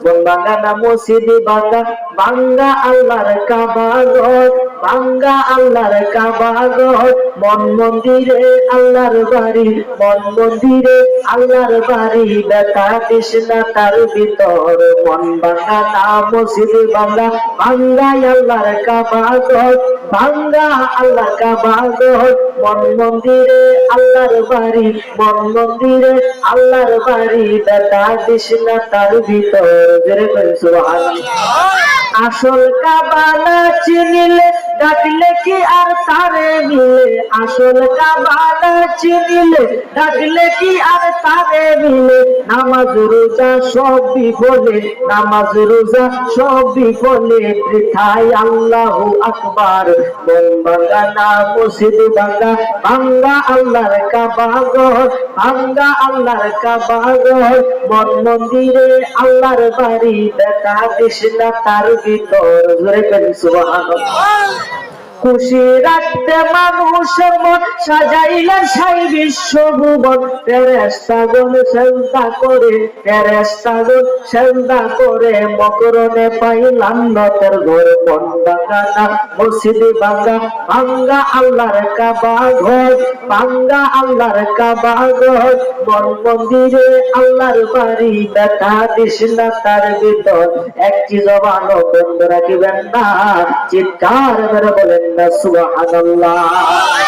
ভাঙ্গা না মসজিদ ভাঙ্গা, ভাঙ্গা আল্লাহর কাবা ঘর, ভাঙ্গা আল্লাহর কাবা ঘর। মন মন্দিরে আল্লাহর বাড়ি, মন মন্দিরে আল্লাহর বাড়ি। ব্যথা তৃষ্ণা তার ভিতর, মন ভাঙ্গা না মসজিদ ভাঙ্গা, ভাঙ্গা আল্লাহর কাবা ঘর, ভাঙ্গা আল্লাহর কাবা ঘর। মন মন্দিরে আল্লাহর বাড়ি, মন মন্দিরে আল্লাহর বাড়ি। ব্যথা তৃষ্ণা তার ভিতর। আসল কাবা না চিনিলে ডাকলে কি আর তারে মিলে, আসল কাবা না চিনিলে ডাকলে কি আর তারে মিলে। নামাজ রোজা সব বিফলে, নামাজ রোজা সব বিফলে। বৃথায় আল্লাহু আকবার। মন ভাঙ্গা না মসজিদ ভাঙ্গা, ভাঙ্গা আল্লাহর কাবা ঘর, ভাঙ্গা আল্লাহর কাবা ঘর। মন মন্দিরে আল্লাহর বাড়ি, ব্যথা তৃষ্ণা তার ভিতর। জোরে করি সুবহানাল্লাহ। খুশি রাখতে মানুষের মন সাজাইলেন সাই বিশ্বভুবন। ফেরেশতাগণ সেজদা করে, ফেরেশতাগণ সেজদা করে। মকরণে পাইলাম নতের ঘর। মন ভাঙ্গা না মসজিদ ভাঙ্গা, ভাঙ্গা আল্লাহর কাবা ঘর, ভাঙ্গা আল্লাহর কাবা ঘর। মন মন্দিরে আল্লাহর বাড়ি, ব্যথা তৃষ্ণা তার ভিতর। একটি জবানও বন্ধ রাখিবেন না, চিৎকার মেরে বলেন না সুবহানাল্লাহ।